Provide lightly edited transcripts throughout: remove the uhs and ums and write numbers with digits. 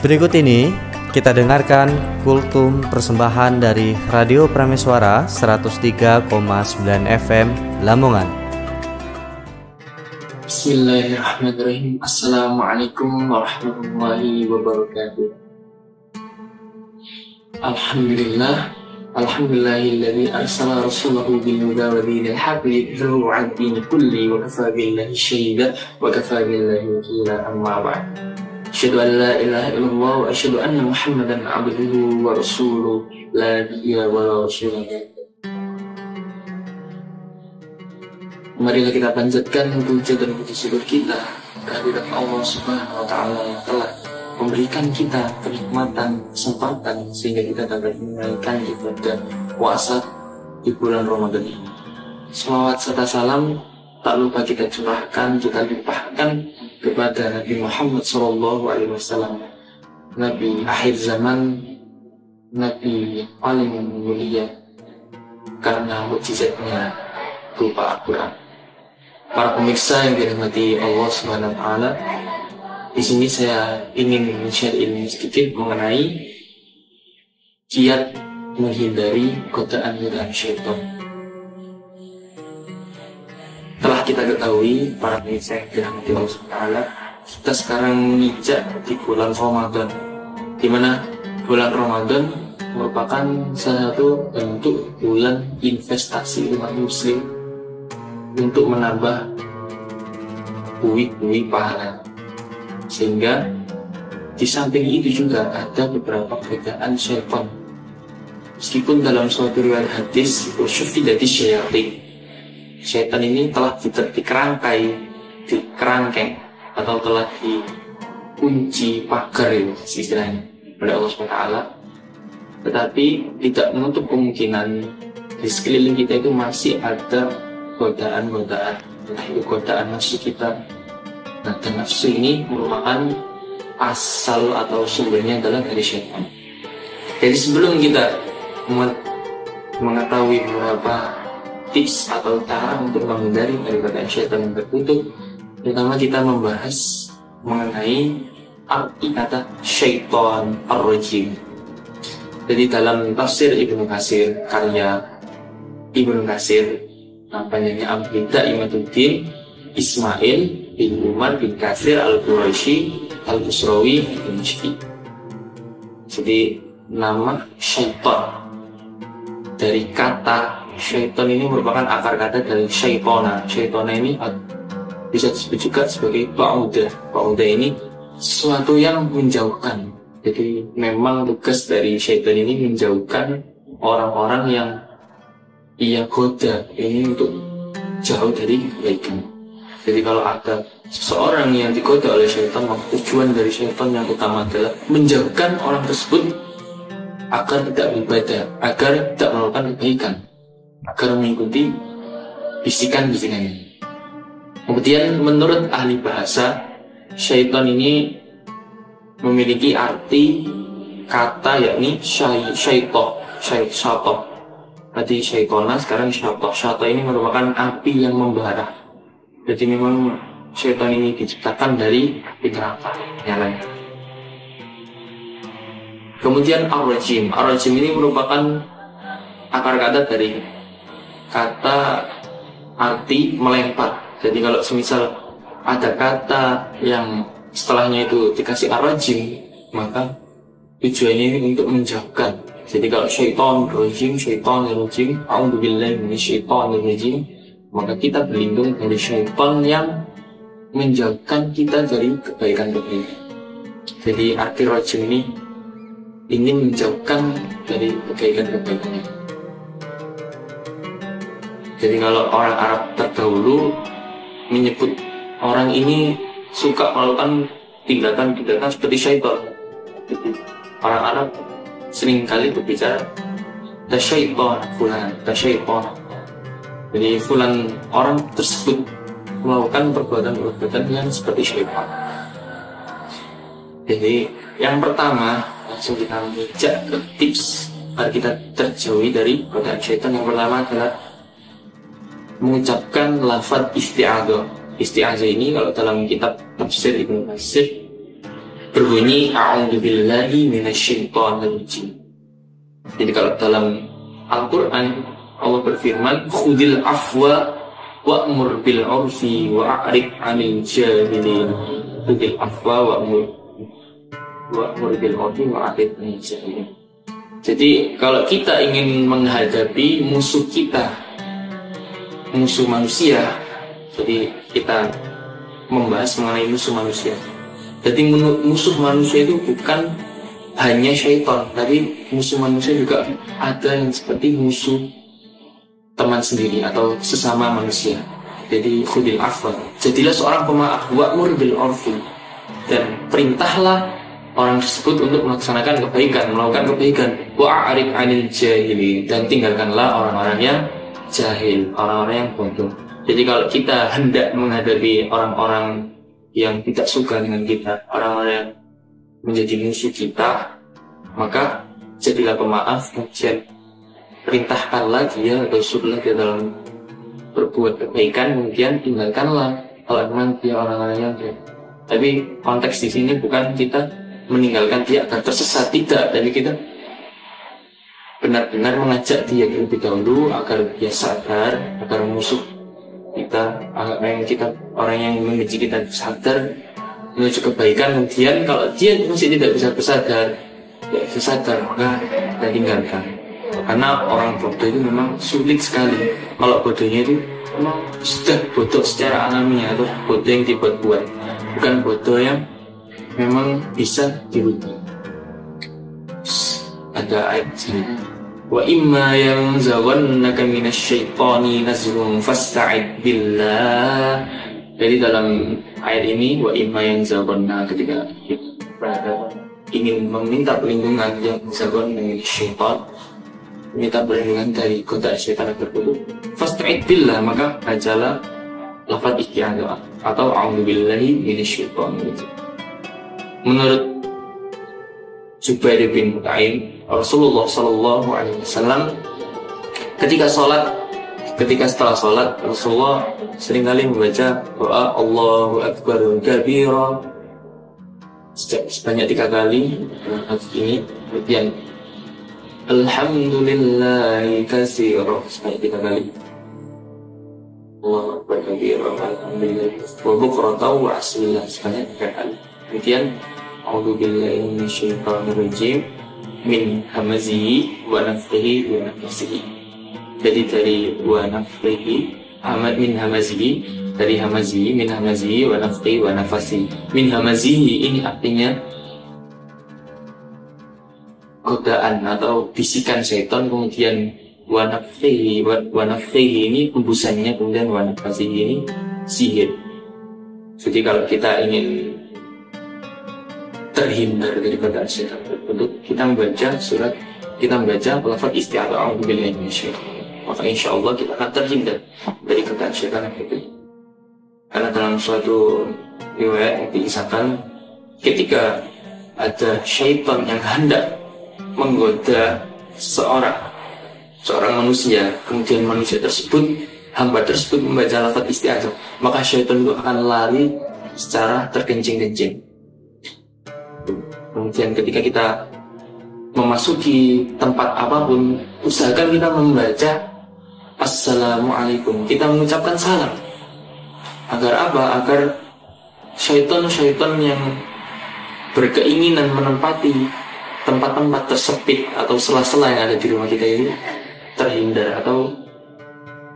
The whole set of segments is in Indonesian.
Berikut ini kita dengarkan kultum persembahan dari Radio Prameswara 103,9 FM Lamongan. Bismillahirrahmanirrahim. Assalamualaikum warahmatullahi wabarakatuh. Alhamdulillahilladzi arsala rasulahu bil huda wa dinil haqqi liyudhhirahu 'ala ad-dini kulli wa kafaa billahi shahida wa kafaa billahi wakila. Amma ba'd. Asyhadu an la ilaha illallah wa asyhadu anna Muhammadan 'abduhu wa rasuluhu la nabiyya wa la rasulullah. Marilah kita panjatkan puja dan puji syukur kita kehadirat Allah Subhanahu wa taala yang telah memberikan kita kenikmatan, kesempatan sehingga kita dapat menunaikan ibadah puasa di bulan Ramadan ini. Selawat serta salam tak lupa kita curahkan, kita limpahkan kepada Nabi Muhammad SAW, Nabi akhir zaman, Nabi paling mulia karena mukjizatnya berupa Al-Quran. Para pemirsa yang dirahmati Allah Subhanahu wa taala, di sini saya ingin share ilmu sedikit mengenai kiat menghindari godaan-godaan syaitan. Telah kita ketahui, para pemirsa yang dirahmati Allah Subhanahu wa taala, kita sekarang menginjak di bulan Ramadan, di mana bulan Ramadan merupakan salah satu bentuk bulan investasi umat muslim untuk menambah puing-puing pahala. Sehingga di samping itu juga ada beberapa godaan syaitan. Meskipun dalam suatu riwayat hadis syuffidati syayatin, syaitan ini telah dikerangkeng atau telah dikunci pagar istilahnya oleh Allah SWT. Tetapi tidak menutup kemungkinan di sekeliling kita itu masih ada godaan-godaan, entah itu godaan nafsu kita. Nah, dan nafsu ini merupakan asal atau sumbernya adalah dari syaitan. Jadi sebelum kita mengetahui beberapa tips atau cara untuk menghindari dari godaan syaitan yang terkutuk, pertama kita membahas mengenai arti kata syaitan ar-rajim. Jadi dalam tafsir Ibnu Katsir, karya Ibnu Katsir, namanya Abdul Imaduddin Ismail bin Umar bin Katsir al-Quraisy al-Busrawi al-Dimashqi. Jadi nama syaitan, dari kata syaitan ini merupakan akar kata dari syaitona. Syaitona ini bisa disebut juga sebagai ba'udah. Ba'udah ini sesuatu yang menjauhkan. Jadi memang tugas dari syaitan ini menjauhkan orang-orang yang ia goda ini untuk jauh dari kebaikan. Jadi kalau ada seseorang yang digoda oleh syaitan, maka tujuan dari syaitan yang utama adalah menjauhkan orang tersebut agar tidak beribadah, agar tidak melakukan kebaikan, agar mengikuti bisikan-bisikannya. Kemudian menurut ahli bahasa, syaitan ini memiliki arti kata yakni syaito. Tadi syaitona, sekarang syaito. Syaito ini merupakan api yang membara. Jadi memang syaitan ini diciptakan dari api neraka nyala. Kemudian ar-rajim. Ar-rajim ini merupakan akar kata dari kata arti melempar. Jadi kalau semisal ada kata yang setelahnya itu dikasih ar-rajim, maka tujuannya ini untuk menjauhkan. Jadi kalau syaitan rajim, a'udzubillahi minasyaitonir rajim, maka kita berlindung dari syaitan yang menjauhkan kita dari kebaikan-kebaikan. Jadi arti rajim ini ingin menjauhkan dari kebaikan-kebaikan. Jadi kalau orang Arab terdahulu menyebut orang ini suka melakukan tindakan-tindakan seperti syaitan. Jadi orang Arab seringkali berbicara tasyaiton fulan, tasyaiton. Jadi fulan orang tersebut melakukan perbuatan-perbuatan yang seperti syaitan. Jadi yang pertama, langsung kita menginjak ke tips agar kita terjauhi dari godaan syaitan. Yang pertama adalah mengucapkan lafaz isti'adzah. Isti'adzah ini kalau dalam kitab tafsir Ibnu Katsir berbunyi a'udzubillahi minasyaitonirrajim. Jadi kalau dalam Al-Quran Allah berfirman khudil afwa wa'mur bil urfi wa'rid 'anil jahilin. Khudil afwa wa'mur bil urfi wa'rid 'anil jahilin. Jadi kalau kita ingin menghadapi musuh kita, musuh manusia, jadi kita membahas mengenai musuh manusia. Jadi musuh manusia itu bukan hanya syaitan, tapi musuh manusia juga ada yang seperti musuh teman sendiri atau sesama manusia. Jadi khudil afwa, jadilah seorang pemaaf, wa'mur bil urfi, dan perintahlah orang tersebut untuk melaksanakan kebaikan, melakukan kebaikan. Wa'rid 'anil jahilin, dan tinggalkanlah orang-orang yang jahil, orang-orang yang bodoh. Jadi kalau kita hendak menghadapi orang-orang yang tidak suka dengan kita, orang-orang yang menjadi musuh kita, maka jadilah pemaaf, kemudian perintahkanlah dia atau suruhlah dia dalam berbuat kebaikan, kemudian tinggalkanlah kalau memang dia orang-orang yang jahil. Tapi konteks di sini bukan kita meninggalkan dia agar tersesat, tidak, tapi kita benar-benar mengajak dia lebih dahulu agar dia sadar, agar musuh kita, agar kita orang yang membenci kita sadar menuju kebaikan. Kemudian kalau dia masih tidak bisa bersadar, maka kita tinggalkan. Karena orang bodoh itu memang sulit sekali. Kalau bodohnya itu memang sudah bodoh secara alamiah, atau bodoh yang dibuat-buat, bukan bodoh yang memang bisa dirubah. Ada ayat sini, wa imma yanzaghannaka minasyaitani nazghun fasta'id billah. Jadi dalam ayat ini, wa imma yanzaghannaka, ketika kita ingin meminta perlindungan yang zaghon dari syaitan, minta perlindungan dari godaan syaitan terkutuk, fasta'id billah, maka bacalah lafaz isti'adzah atau a'udzubillahi minasyaitonir rajim. Menurut Jubair bin Mut'aim, Rasulullah Sallallahu Alaihi Wasallam ketika setelah sholat, Rasulullah seringkali membaca doa Allahu Akbar kabira sebanyak 3 kali. Hadis ini kemudian Alhamdulillahi katsira sebanyak 3 kali. Allahu Akbar kabira alhamdulillah wa bukratan wa asila sebanyak 3 kali. Kemudian a'udzubillahi minasyaitonir rajim min hamazihi wa nafthihi wa nafsihi. Jadi dari wa nafthihi, min hamazihi, dari hamazihi, min hamazihi wa nafthihi wa nafsihi. Min hamazihi ini artinya godaan atau bisikan syaitan, kemudian wa nafthihi ini hembusannya, kemudian wa nafsihi ini sihir. Jadi kalau kita ingin terhindar dari godaan syaitan tertentu, kita membaca lafaz isti'adzah a'udzubillahi minasyaitonir rajim, maka insya Allah kita akan terhindar dari godaan syaitan itu. Karena dalam suatu riwayat yang dikisahkan, ketika ada syaitan yang hendak menggoda seorang manusia, kemudian manusia tersebut, hamba tersebut membaca lafaz isti'adzah, maka syaitan itu akan lari secara terkencing-kencing. Kemudian ketika kita memasuki tempat apapun, usahakan kita membaca Assalamualaikum, kita mengucapkan salam. Agar apa? Agar syaitan-syaitan yang berkeinginan menempati tempat-tempat tersepit atau sela-sela yang ada di rumah kita ini terhindar atau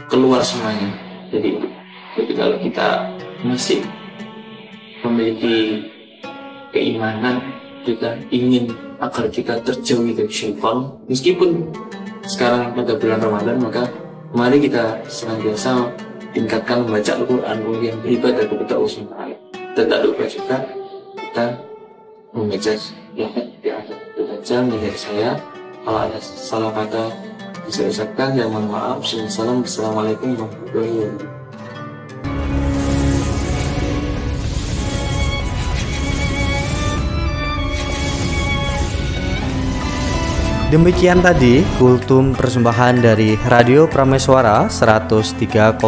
keluar semuanya. Jadi kalau kita masih memiliki keimanan, kita ingin agar kita terjauhi dari syaitan, meskipun sekarang pada bulan Ramadan, maka mari kita senantiasa tingkatkan membaca Al-Quran, kemudian beribadah kepada Allah SWT. Dan tak lupa juga kita membaca menjadi saya. Kalau ada salah kata bisa ucapkan, yang mohon maaf. Assalamualaikum warahmatullahi wabarakatuh. Demikian tadi kultum persembahan dari Radio Prameswara 103,9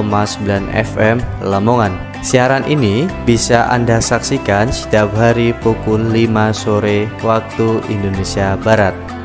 FM Lamongan. Siaran ini bisa Anda saksikan setiap hari pukul 5 sore waktu Indonesia Barat.